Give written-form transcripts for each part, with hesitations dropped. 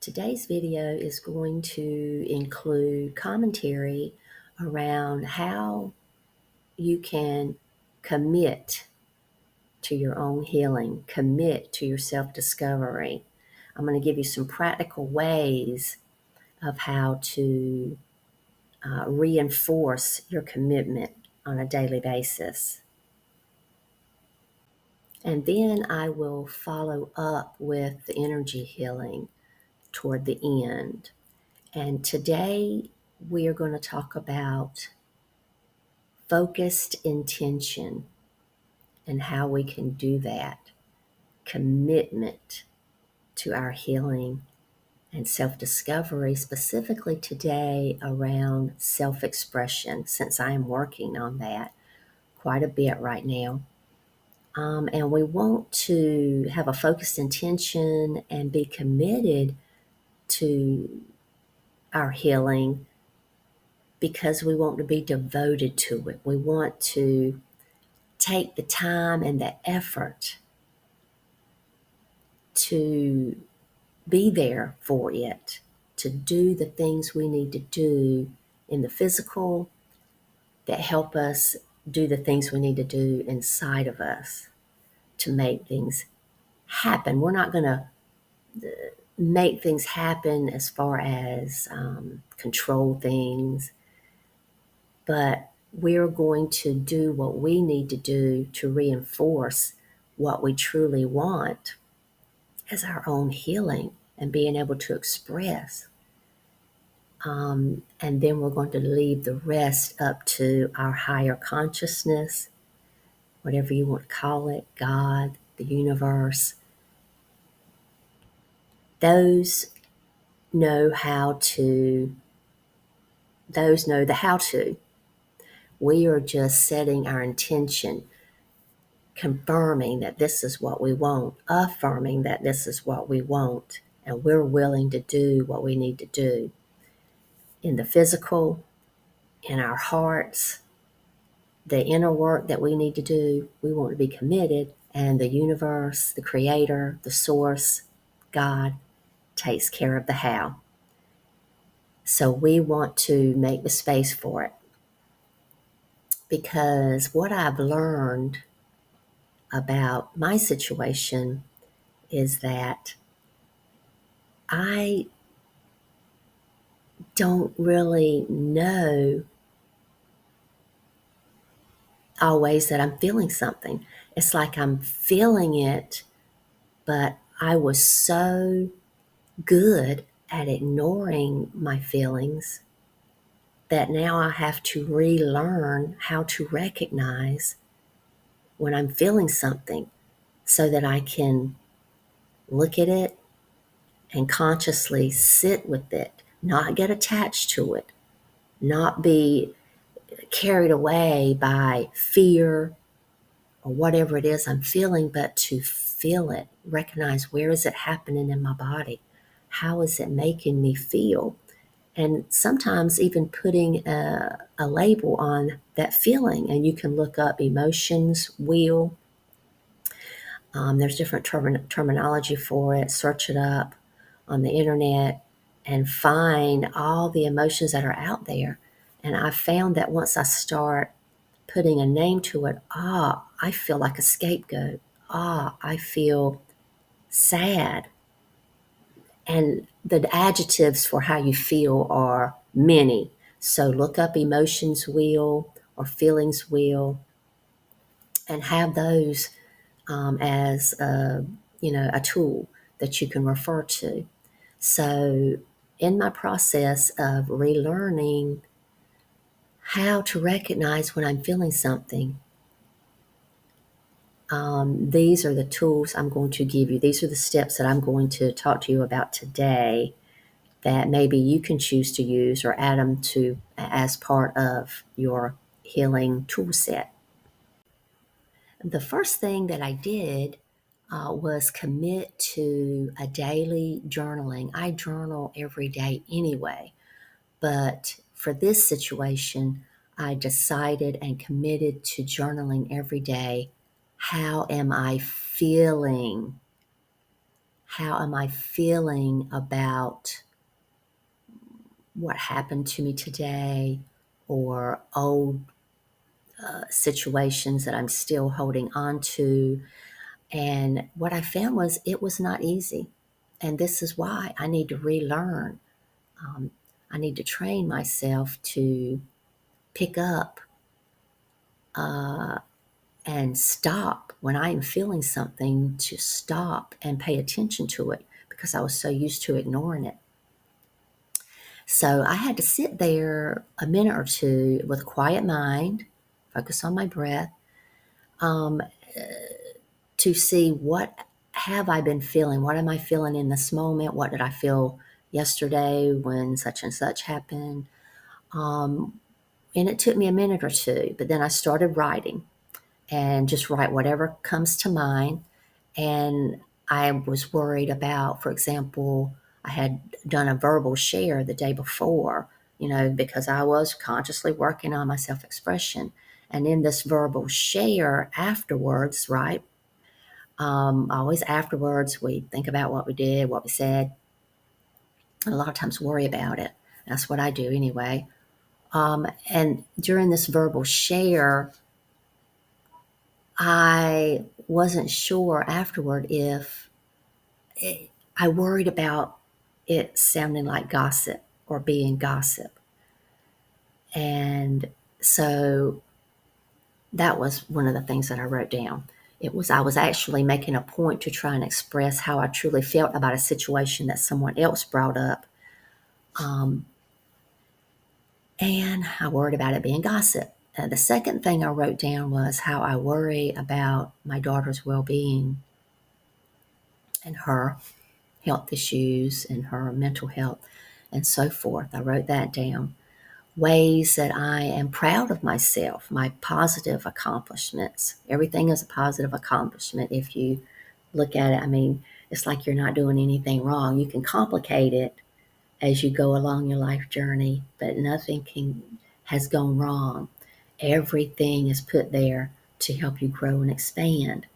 Today's video is going to include commentary around how you can commit to your own healing, commit to your self-discovery. I'm going to give you some practical ways of how to reinforce your commitment on a daily basis. And then I will follow up with the energy healing toward the end. And today we are going to talk about focused intention and how we can do that. Commitment to our healing and self-discovery, specifically today around self-expression, since I am working on that quite a bit right now. And we want to have a focused intention and be committed to our healing because we want to be devoted to it. We want to take the time and the effort to be there for it, to do the things we need to do in the physical that help us do the things we need to do inside of us to make things happen. We're not going to make things happen as far as control things, but we're going to do what we need to do to reinforce what we truly want as our own healing and being able to express. And then we're going to leave the rest up to our higher consciousness, whatever you want to call it, God, the universe. Those know the how to. We are just setting our intention, confirming that this is what we want, affirming that this is what we want, and we're willing to do what we need to do in the physical, in our hearts, the inner work that we need to do. We want to be committed, and the universe, the creator, the source, God, takes care of the how. So we want to make the space for it, because what I've learned about my situation is that I don't really know always that I'm feeling something. It's like I'm feeling it, but I was so good at ignoring my feelings that now I have to relearn how to recognize when I'm feeling something so that I can look at it and consciously sit with it, not get attached to it, not be carried away by fear or whatever it is I'm feeling, but to feel it, recognize where is it happening in my body? How is it making me feel? And sometimes even putting a label on that feeling. And you can look up emotions wheel. There's different terminology for it. Search it up on the internet and find all the emotions that are out there. And I found that once I start putting a name to it, I feel like a scapegoat. I feel sad. And the adjectives for how you feel are many. So look up emotions wheel or feelings wheel and have those as a tool that you can refer to. So in my process of relearning how to recognize when I'm feeling something, these are the tools I'm going to give you. These are the steps that I'm going to talk to you about today that maybe you can choose to use or add them to as part of your healing tool set. The first thing that I did was commit to a daily journaling. I journal every day anyway, but for this situation, I decided and committed to journaling every day. How am I feeling? how am I feeling about what happened to me today, or old situations that I'm still holding on to. And what I found was it was not easy. And this is why I need to relearn. Um, I need to train myself to pick up uh, and stop when I am feeling something, to stop and pay attention to it, because I was so used to ignoring it. So I had to sit there a minute or two with a quiet mind, focus on my breath, um, to see what have I been feeling? What am I feeling in this moment? What did I feel yesterday when such and such happened? Um, and it took me a minute or two, but then I started writing and just write whatever comes to mind. And I was worried about, for example, I had done a verbal share the day before, because I was consciously working on my self expression. And in this verbal share afterwards, right? Always afterwards, we think about what we did, what we said, and a lot of times worry about it. That's what I do anyway. And during this verbal share, I wasn't sure afterward if I worried about it sounding like gossip or being gossip. And so that was one of the things that I wrote down. I was actually making a point to try and express how I truly felt about a situation that someone else brought up. Um, and I worried about it being gossip. The second thing I wrote down was how I worry about my daughter's well being and her health issues and her mental health and so forth. I wrote that down. Ways that I am proud of myself, my positive accomplishments. Everything is a positive accomplishment if you look at it. I mean, it's like you're not doing anything wrong. You can complicate it as you go along your life journey, but has gone wrong. Everything is put there to help you grow and expand.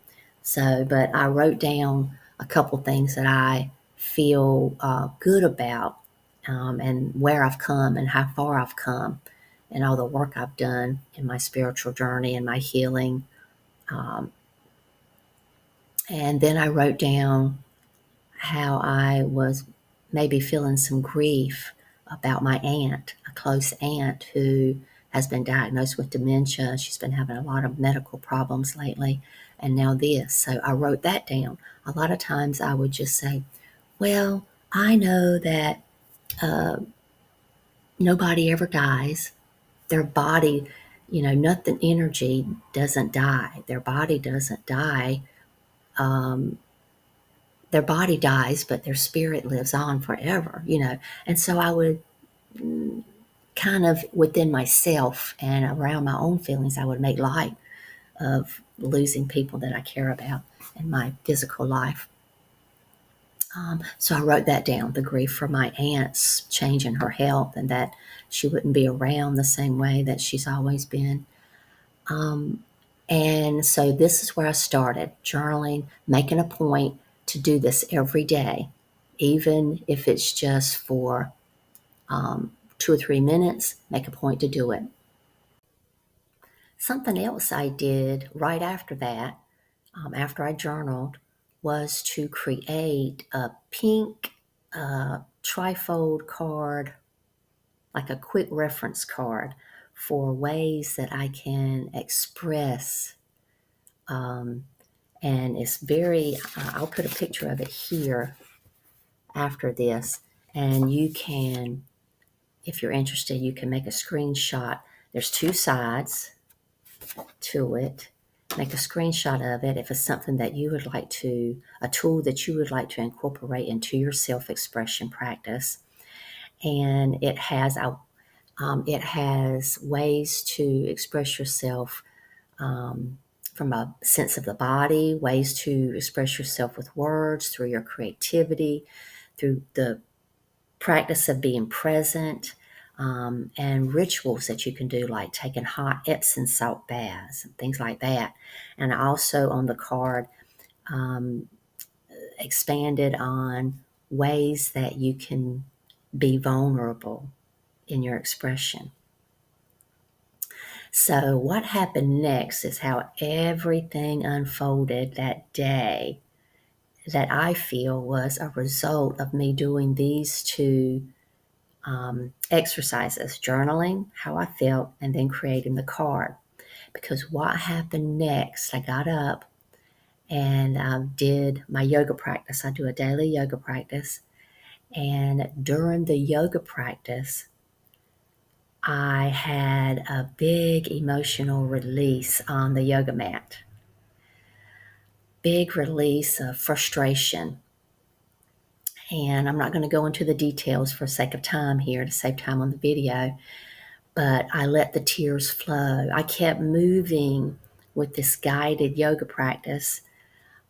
So, but I wrote down a couple things that I feel good about, and where I've come and how far I've come, and all the work I've done in my spiritual journey and my healing. Um, and then I wrote down how I was maybe feeling some grief about my aunt, a close aunt who has been diagnosed with dementia. She's been having a lot of medical problems lately, and now this. So I wrote that down. A lot of times I would just say, well, I know that uh, nobody ever dies. Their body, nothing, energy doesn't die. Their body doesn't die. Um, their body dies, but their spirit lives on forever. And so I would kind of within myself and around my own feelings, I would make light of losing people that I care about in my physical life. So I wrote that down, the grief for my aunt's change in her health and that she wouldn't be around the same way that she's always been. Um, and so this is where I started journaling, making a point to do this every day, even if it's just for 2 or 3 minutes, make a point to do it. Something else I did right after that, after I journaled, was to create a pink trifold card, like a quick reference card for ways that I can express. And it's I'll put a picture of it here after this. And you can, if you're interested, you can make a screenshot. There's two sides to it. Make a screenshot of it if it's something that you would like to, a tool that you would like to incorporate into your self expression practice. And it has ways to express yourself from a sense of the body, ways to express yourself with words, through your creativity, through the practice of being present, and rituals that you can do, like taking hot Epsom salt baths and things like that. And also on the card, expanded on ways that you can be vulnerable in your expression. So, what happened next is how everything unfolded that day, that I feel was a result of me doing these two exercises: journaling how I felt and then creating the card. Because what happened next, I got up and did my yoga practice. I do a daily yoga practice. And during the yoga practice, I had a big emotional release on the yoga mat. Big release of frustration. And I'm not going to go into the details for sake of time here to save time on the video, but I let the tears flow. I kept moving with this guided yoga practice,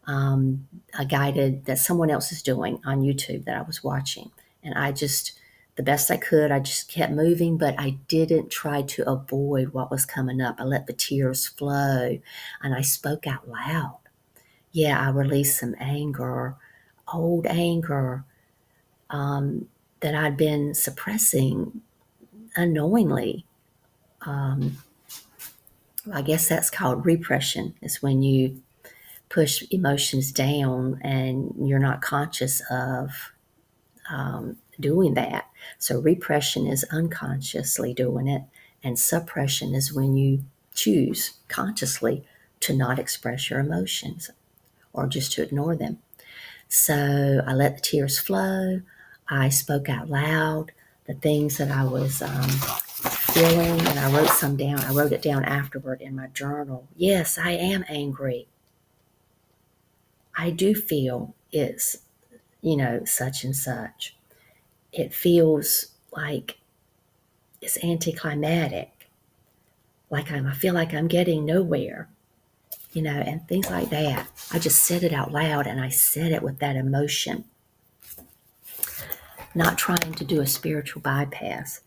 a guided that someone else is doing on YouTube that I was watching. And I just, the best I could, I just kept moving, but I didn't try to avoid what was coming up. I let the tears flow and I spoke out loud. Yeah, I released some anger, old anger, that I'd been suppressing unknowingly. Um, I guess that's called repression. It's when you push emotions down and you're not conscious of doing that. So repression is unconsciously doing it, and suppression is when you choose consciously to not express your emotions or just to ignore them. So I let the tears flow. I spoke out loud the things that I was feeling, and I wrote some down. I wrote it down afterward in my journal. Yes, I am angry. I do feel it's, such and such. It feels like it's anticlimactic, like I feel like I'm getting nowhere, and things like that. I just said it out loud and I said it with that emotion, not trying to do a spiritual bypass,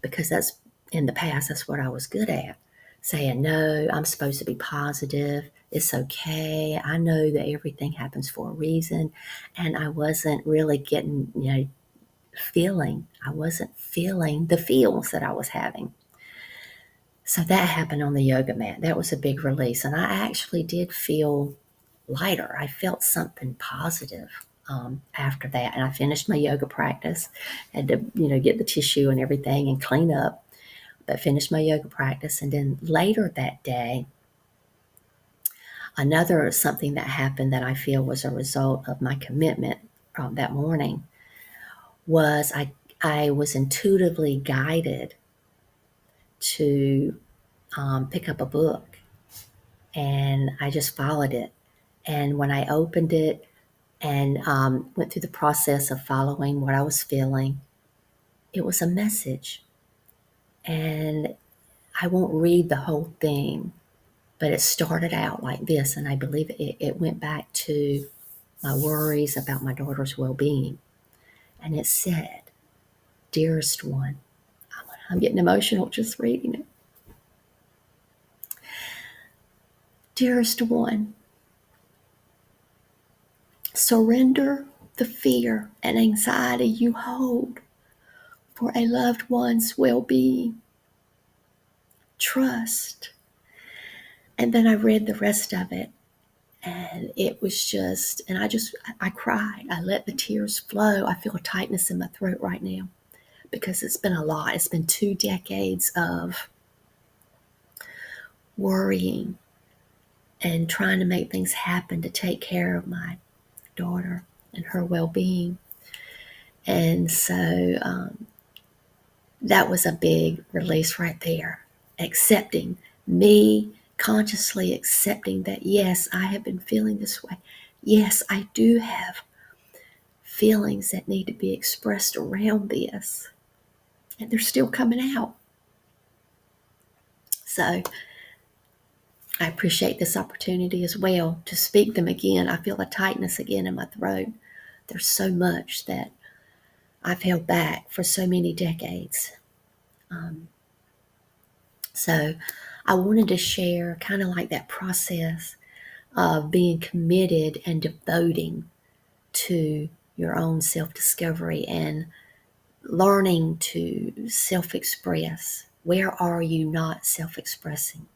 because that's in the past, that's what I was good at. Saying, no, I'm supposed to be positive. It's okay. I know that everything happens for a reason. And I wasn't really getting, I wasn't feeling the feels that I was having. So that happened on the yoga mat. That was a big release. And I actually did feel lighter. I felt something positive after that. And I finished my yoga practice. Had to, get the tissue and everything and clean up, but finished my yoga practice. And then later that day, another something that happened that I feel was a result of my commitment that morning was I was intuitively guided to pick up a book, and I just followed it. And when I opened it and went through the process of following what I was feeling, it was a message. And I won't read the whole thing, but it started out like this, and I believe it went back to my worries about my daughter's well-being. And it said, "Dearest one," I'm getting emotional just reading it. "Dearest one, surrender the fear and anxiety you hold for a loved one's well-being. Trust." And then I read the rest of it, and it was just, and I cried. I let the tears flow. I feel a tightness in my throat right now because it's been a lot. It's been 2 decades of worrying and trying to make things happen to take care of my daughter and her well-being. And so that was a big release right there. Accepting me, consciously accepting that, yes, I have been feeling this way. Yes, I do have feelings that need to be expressed around this, and they're still coming out. So I appreciate this opportunity as well to speak them again. I feel a tightness again in my throat. There's so much that I've held back for so many decades. So I wanted to share kind of like that process of being committed and devoting to your own self-discovery and learning to self-express. Where are you not self-expressing?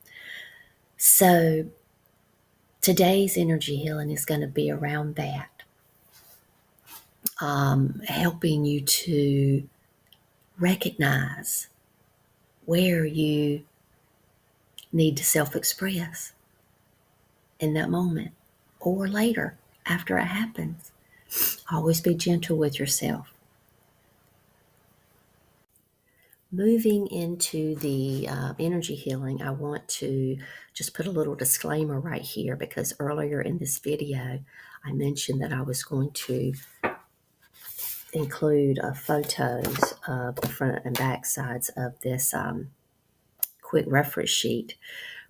So today's energy healing is going to be around that, helping you to recognize where you need to self-express in that moment or later after it happens. Always be gentle with yourself. Moving into the energy healing, I want to just put a little disclaimer right here because earlier in this video, I mentioned that I was going to include photos of the front and back sides of this quick reference sheet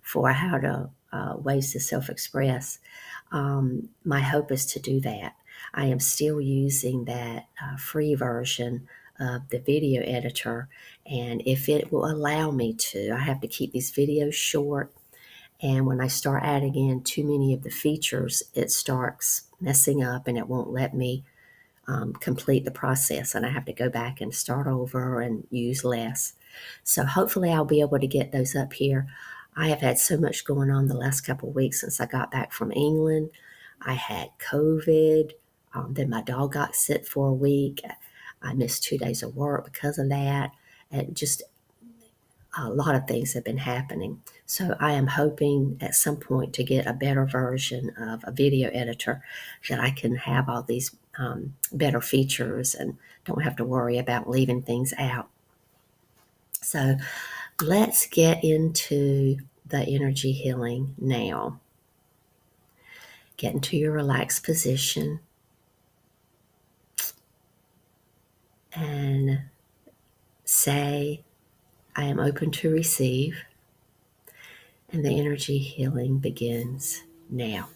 for how to ways to self-express. My hope is to do that. I am still using that free version of the video editor, and if it will allow me to, I have to keep these videos short. And when I start adding in too many of the features, it starts messing up and it won't let me complete the process, and I have to go back and start over and use less. So hopefully I'll be able to get those up here. I have had so much going on the last couple of weeks since I got back from England. I had COVID. Then my dog got sick for a week. I missed 2 days of work because of that. And just a lot of things have been happening. So I am hoping at some point to get a better version of a video editor that I can have all these better features and don't have to worry about leaving things out. So let's get into the energy healing now. Get into your relaxed position and say, I am open to receive. And the energy healing begins now.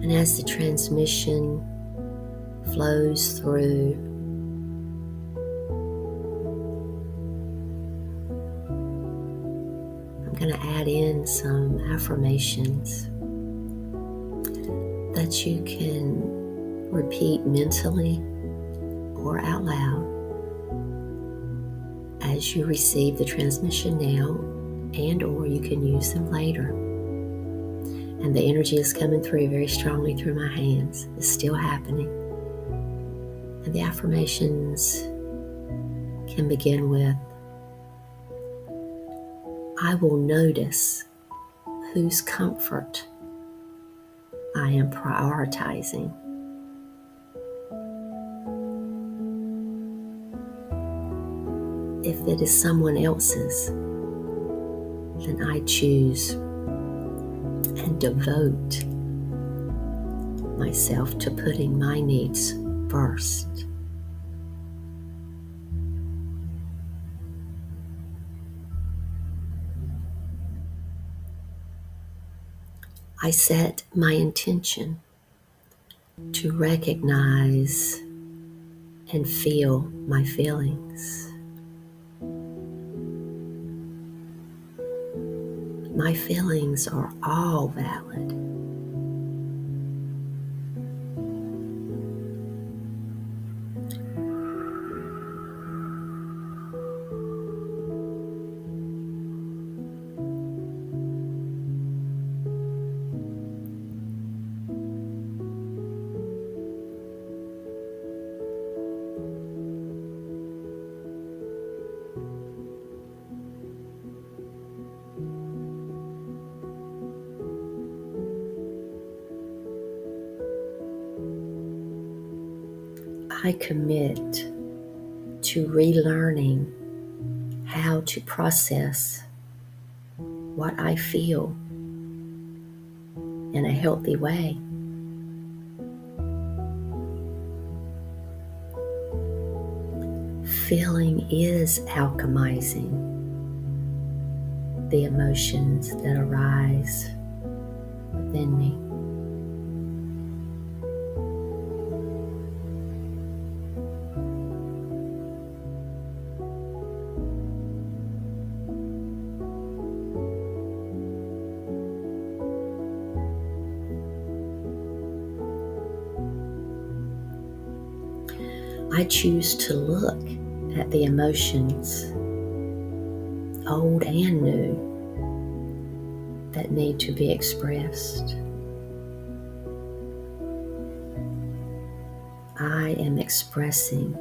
And as the transmission flows through, I'm going to add in some affirmations that you can repeat mentally or out loud as you receive the transmission now, and or you can use them later. And the energy is coming through very strongly through my hands. It's still happening. And the affirmations can begin with, I will notice whose comfort I am prioritizing. If it is someone else's, then I choose and devote myself to putting my needs first. I set my intention to recognize and feel my feelings. My feelings are all valid. I commit to relearning how to process what I feel in a healthy way. Feeling is alchemizing the emotions that arise within me. I choose to look at the emotions, old and new, that need to be expressed. I am expressing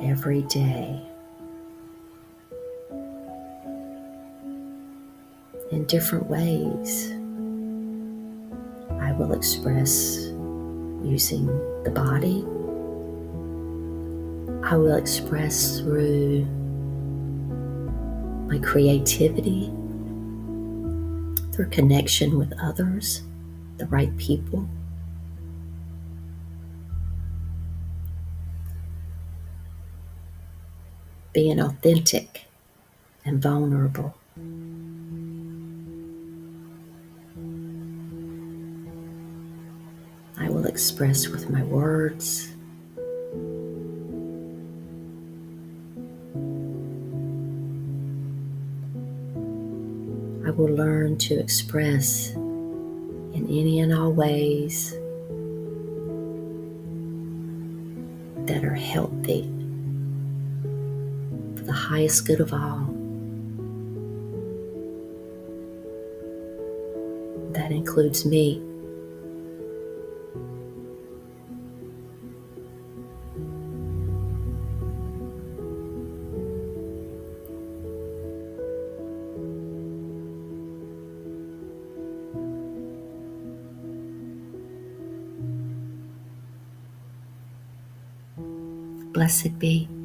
every day in different ways. I will express using the body. I will express through my creativity, through connection with others, the right people. Being authentic and vulnerable. I will express with my words. I will learn to express in any and all ways that are healthy for the highest good of all. That includes me. Blessed be.